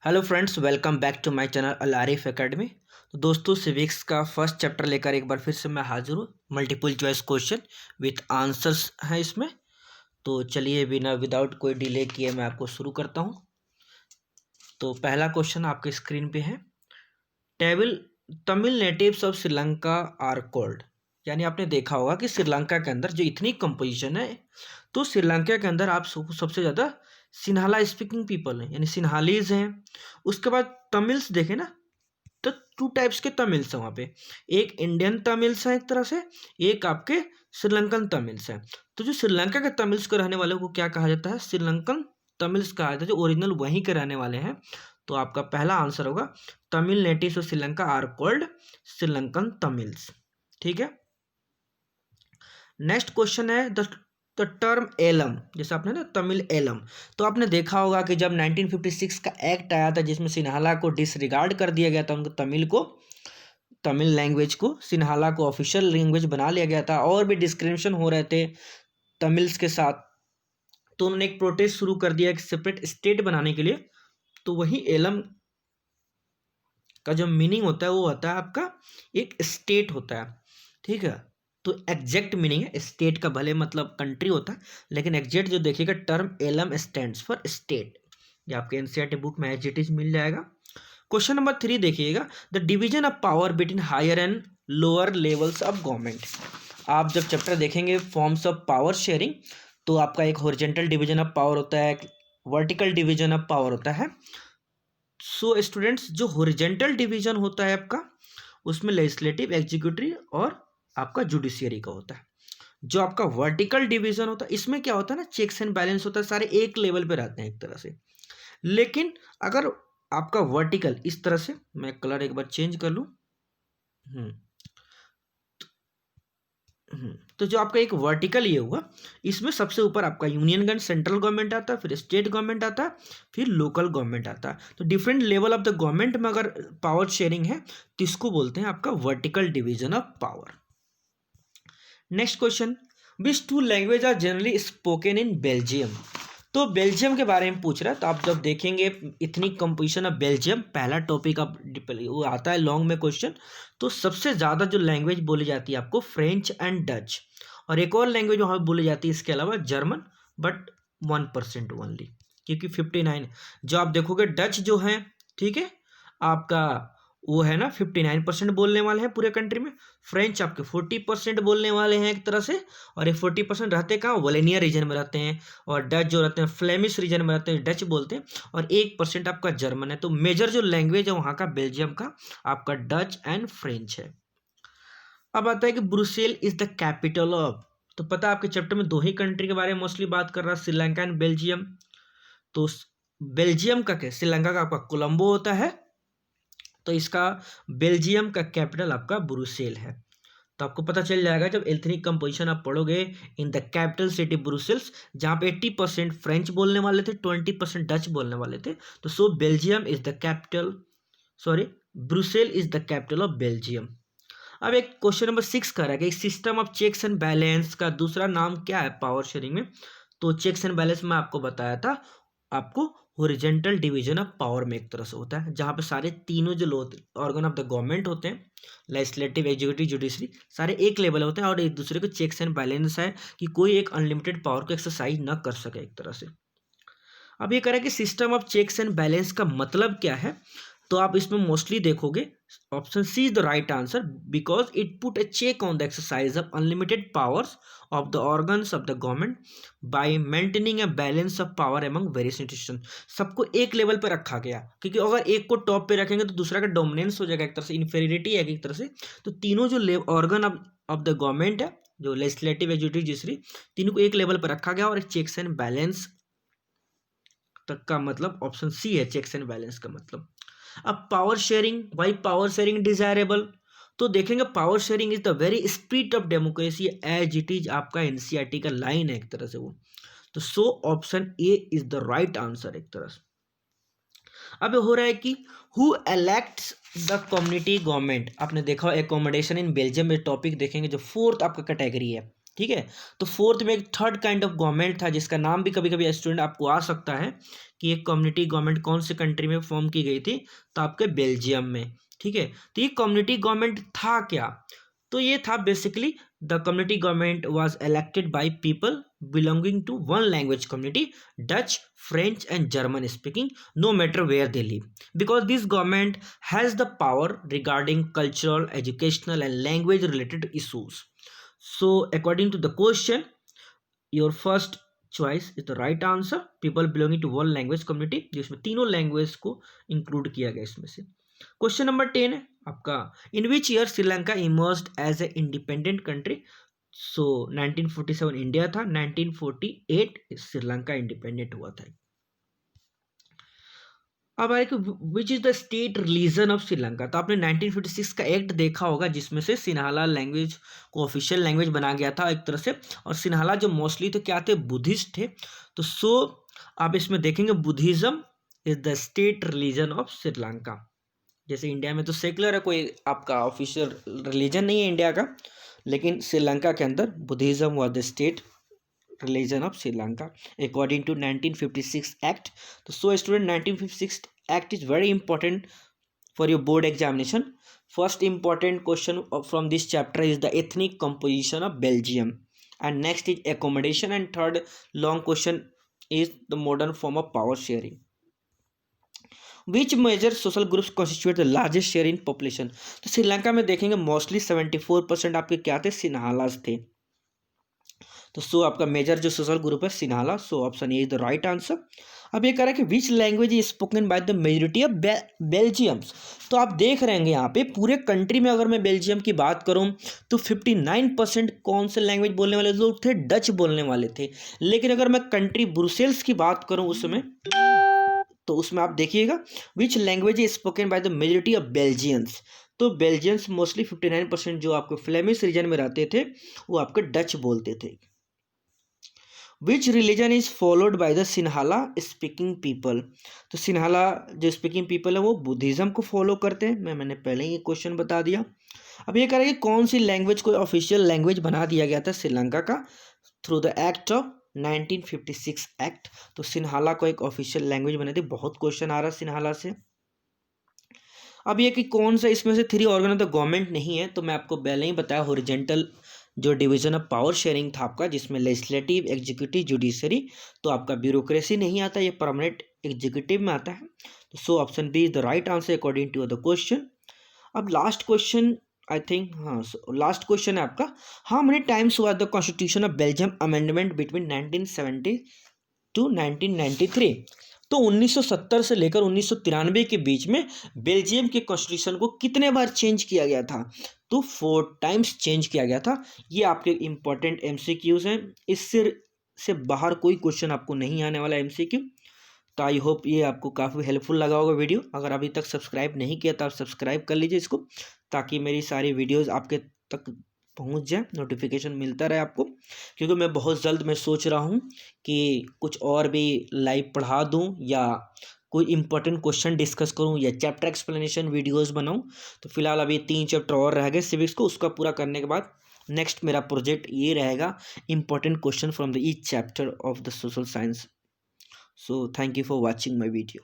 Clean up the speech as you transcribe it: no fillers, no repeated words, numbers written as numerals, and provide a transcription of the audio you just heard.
Hello friends, welcome back to my channel Al Arif academy. तो दोस्तों, civics का फर्स्ट चैप्टर लेकर एक बार फिर से मैं हाजिर हूँ। Multiple choice question with answers हैं इसमें। तो चलिए बिना विदाउट कोई डिले किए मैं आपको शुरू करता हूँ। तो पहला क्वेश्चन आपके स्क्रीन पे है। Table Tamil natives of Sri Lanka are called. यानी आपने देखा होगा कि श्रीलंका के अंदर जो इतनी कंपोजिशन है, तो श्रीलंका के अंदर आप सबसे ज़्यादा सिन्हाला स्पीकिंग पीपल हैं, यानी सिन्हालीज हैं। उसके बाद तमिल्स देखें ना, तो टू टाइप्स के तमिल्स हैं वहाँ पे। एक इंडियन तमिल्स हैं एक तरह से, एक आपके श्रीलंकन तमिल्स हैं। तो जो श्रीलंका के तमिल्स को रहने वाले को क्या कहा जाता है? श्रीलंकन तमिल्स कहा जाता है, जो ओरिजिनल वहीं के रहने वाले हैं। तो आपका पहला आंसर होगा Tamil natives of Sri Lanka are called Sri Lankan Tamils. ठीक है। नेक्स्ट क्वेश्चन है द टर्म एलम। जैसे आपने ना तमिल एलम, तो आपने देखा होगा कि जब 1956 का एक्ट आया था जिसमें सिन्हाला को डिसरिगार्ड कर दिया गया था, उनको तमिल लैंग्वेज को सिन्हाला को ऑफिशियल लैंग्वेज बना लिया गया था और भी डिस्क्रिमिनेशन हो रहे थे तमिल्स के साथ। तो उन्होंने एक प्रोटेस्ट शुरू कर दिया एक सेपरेट स्टेट बनाने के लिए। तो वही एलम का जो मीनिंग होता है वो होता है आपका एक स्टेट होता है। ठीक है। तो एग्जैक्ट मीनिंग है स्टेट का, भले मतलब कंट्री होता है, लेकिन एग्जैक्ट जो देखिएगा term Eelam stands for state. ये आपके एनसीईआरटी बुक में एज इट इज मिल जाएगा। क्वेश्चन नंबर 3 देखिएगा। The division of power between higher and lower levels of government. आप जब चैप्टर देखेंगे फॉर्म्स ऑफ पावर शेयरिंग, तो आपका एक हॉरिजॉन्टल डिवीजन ऑफ पावर होता है, एक वर्टिकल डिवीजन ऑफ पावर होता है। सो स्टूडेंट्स, जो हॉरिजॉन्टल डिवीजन होता है आपका, उसमें लेजिस्लेटिव, एग्जीक्यूटिव और आपका जुडिशियरी का होता है। जो आपका वर्टिकल डिवीजन होता है, इसमें क्या होता है ना, चेक्स एंड बैलेंस होता है, सारे एक लेवल पे रहते हैं एक तरह से। लेकिन अगर आपका वर्टिकल इस तरह से, मैं कलर एक बार चेंज कर लूं। हम्म तो जो आपका एक वर्टिकल ये हुआ, इसमें सबसे ऊपर आपका यूनियन गवर्नमेंट, सेंट्रल गवर्नमेंट आता है, फिर स्टेट गवर्नमेंट आता है, फिर लोकल गवर्नमेंट आता है। तो different level of the government में अगर पावर शेयरिंग है तो इसको बोलते हैं आपका vertical division of power. Next question, which two language are generally spoken in Belgium. तो बेल्जियम के बारे में पूछ रहा है। तो आप जब देखेंगे इतनी कंपोजिशन ऑफ बेल्जियम, पहला टॉपिक आप वो आता है लॉन्ग में क्वेश्चन। तो सबसे ज़्यादा जो लैंग्वेज बोली जाती है आपको फ्रेंच एंड डच, और एक और लैंग्वेज वहाँ बोली जाती है इसके अलावा जर्मन, बट 1% ओनली, क्योंकि 59 जो आप देखोगे डच जो है, ठीक है, आपका वो है ना 59% बोलने वाले हैं पूरे कंट्री में। फ्रेंच आपके 40% बोलने वाले हैं एक तरह से, और ये 40% रहते कहाँ, वोलेनिया रीजन में रहते हैं। और डच जो रहते हैं फ्लेमिश रीजन में रहते हैं, डच बोलते हैं। और 1% आपका जर्मन है। तो मेजर जो लैंग्वेज है वहाँ का बेल्जियम का आपका डच एंड फ्रेंच है। अब आता है कि Brussels is the capital of. तो पता है आपके चैप्टर में दो ही कंट्री के बारे में मोस्टली बात कर रहा है, श्रीलंका एंड बेल्जियम। तो बेल्जियम का क्या, श्रीलंका का आपका कोलंबो होता है, तो इसका बेल्जियम का कैपिटल आपका ब्रुसेल है। तो आपको पता चल जाएगा जब एथनिक कंपोजिशन आप पढ़ोगे in the capital city Brussels, जहाँ पे 80% फ्रेंच बोलने वाले थे, 20% डच बोलने वाले थे। तो so Belgium is the capital, sorry, Brussel is the capital of Belgium. अब एक क्वेश्चन नंबर 6 कर रहा है कि system of checks and balance का दूसरा नाम क्या है पावर शेयरिंग में। तो चेक्स एंड बैलेंस में आपको बताया था, आपको हॉरिजॉन्टल डिवीजन ऑफ पावर में एक तरह से होता है, जहाँ पे सारे तीनों जो ऑर्गन ऑफ द गवर्नमेंट होते हैं, लेजिस्लेटिव, एग्जीक्यूटिव, जुडिशरी, सारे एक लेवल होते हैं और एक दूसरे को चेक्स एंड बैलेंस है कि कोई एक अनलिमिटेड पावर को एक्सरसाइज न कर सके एक तरह से। अब ये कह रहा है कि system of checks and balance का मतलब क्या है। तो आप इसमें मोस्टली देखोगे option C is the right answer, because it put a check on the exercise of unlimited powers of the organs of the government by maintaining a balance of power among various institution. सबको एक level पे रखा गया, क्योंकि अगर एक को top पे रखेंगे तो दूसरा का डोमिनेंस हो जाएगा एक तरह से, इन्फेरिटी है एक तरह से। तो तीनों जो ऑर्गन ऑफ द गवर्नमेंट है, जो लेजिस्लेटिव, एग्जीक्यूटिव, जुडिशरी, तीनों को एक लेवल पर रखा गया और एक चेक्स एंड बैलेंस तक का मतलब ऑप्शन सी है, चेक्स एंड बैलेंस का मतलब। अब power sharing, why power sharing desirable. तो देखेंगे power sharing is the very spirit of democracy, as it is आपका एनसीईआरटी का लाइन है एक तरह से वो। तो so option A is the right answer एक तरह से। अब हो रहा है कि who elects the community government. आपने देखा एकोमोडेशन इन बेल्जियम में टॉपिक देखेंगे, जो फोर्थ आपका कैटेगरी है, ठीक है। तो फोर्थ में एक थर्ड काइंड ऑफ गवर्नमेंट था जिसका नाम भी कभी कभी स्टूडेंट आपको आ सकता है कि एक कम्युनिटी गवर्नमेंट कौन से कंट्री में फॉर्म की गई थी, तो आपके बेल्जियम में। ठीक है। तो ये कम्युनिटी गवर्नमेंट था क्या, तो ये था basically the community government was elected by people belonging to one language community, Dutch, French and German speaking, no matter where they live, because this government has the power regarding cultural, educational and language related issues. So according to the question, your first choice is the right answer, people belonging to one language community, जिसमें तीनों language को include किया गया इसमें से। Question number 10 है आपका, in which year Sri Lanka emerged as a independent country. So 1947 India था, 1948 श्रीलंका इंडिपेंडेंट हुआ था। अब आए कि which is the state religion of Sri Lanka. तो आपने 1956 का एक्ट देखा होगा जिसमें से सिन्हाला लैंग्वेज को ऑफिशियल लैंग्वेज बनाया गया था एक तरह से, और सिन्हाला जो मोस्टली तो क्या थे, बुद्धिस्ट थे। तो सो आप इसमें देखेंगे Buddhism is the state religion of Sri Lanka. जैसे इंडिया में तो सेकुलर है, कोई आपका ऑफिशियल रिलीजन नहीं है इंडिया का, लेकिन श्रीलंका के अंदर Buddhism was the state religion of Sri Lanka according to 1956 act. तो so student 1956 act is very important for your board examination. First important question from this chapter is the ethnic composition of Belgium, and next is accommodation, and third long question is the modern form of power sharing. Which major social groups constitute the largest share in population. तो श्रीलंका में देखेंगे mostly 74% आपके क्या थे, Sinhalese थे। तो सो आपका major जो सोशल ग्रुप है Sinhala, so option A is the right answer. अब ये कह रहा है कि which language is spoken by the majority of Belgians. तो आप देख रहे हैं यहाँ पे पूरे कंट्री में अगर मैं बेल्जियम की बात करूँ तो 59% कौन से लैंग्वेज बोलने वाले लोग थे, डच बोलने वाले थे। लेकिन अगर मैं कंट्री ब्रुसेल्स की बात करूँ उसमें, तो उसमें आप देखिएगा which language is spoken by the majority of Belgians. तो बेल्जियंस मोस्टली 59% जो आपके फ्लेमिश रीजन में रहते थे वो आपके डच बोलते थे। विच religion is followed by the Sinhala speaking people. तो सिन्हाला जो स्पीकिंग पीपल है वो बुद्धिज्म को फॉलो करते हैं, मैंने पहले ही क्वेश्चन बता दिया। अब ये कह रहा है कि कौन सी लैंग्वेज को ऑफिशियल लैंग्वेज बना दिया गया था श्रीलंका का through the act of 1956 act. तो सिन्हाला को एक ऑफिशियल लैंग्वेज बने थे, बहुत क्वेश्चन आ रहा है सिन्हाला से। अब ये कि कौन सा इसमें से 3 ऑर्गन ऑफ द गवर्नमेंट नहीं है, तो मैं आपको पहले ही बताया हॉरिजॉन्टल जो डिवीजन ऑफ पावर शेयरिंग था आपका, जिसमें लेजिस्लेटिव, एग्जीक्यूटिव, जुडिशरी, तो आपका ब्यूरोक्रेसी नहीं आता, ये परमानेंट एग्जीक्यूटिव में आता है। तो so option B is the right answer according to the question. अब लास्ट क्वेश्चन आई थिंक, हाँ लास्ट क्वेश्चन है आपका, हाउ मेनी टाइम्स हुआ the constitution of Belgium amendment between 1970 to 1993। तो 1970 से लेकर 1993 के बीच में बेल्जियम के कॉन्स्टिट्यूशन को कितने बार चेंज किया गया था, तो 4 टाइम्स चेंज किया गया था। ये आपके इंपॉर्टेंट एमसीक्यूज हैं, इससे से बाहर कोई क्वेश्चन आपको नहीं आने वाला एमसीक्यू। तो आई होप ये आपको काफ़ी हेल्पफुल लगा होगा वीडियो। अगर अभी तक सब्सक्राइब नहीं किया तो आप सब्सक्राइब कर लीजिए इसको, ताकि मेरी सारी वीडियोस आपके तक पहुंच जाए, नोटिफिकेशन मिलता रहे आपको। क्योंकि मैं बहुत जल्द मैं सोच रहा हूं कि कुछ और भी लाइव पढ़ा दूं या कोई इंपॉर्टेंट क्वेश्चन डिस्कस करूं या चैप्टर एक्सप्लेनेशन वीडियोस बनाऊं। तो फिलहाल अभी 3 चैप्टर और रह गए सिविक्स को, उसका पूरा करने के बाद नेक्स्ट मेरा प्रोजेक्ट ये रहेगा important question from the each chapter of the social science. So thank you for watching my video.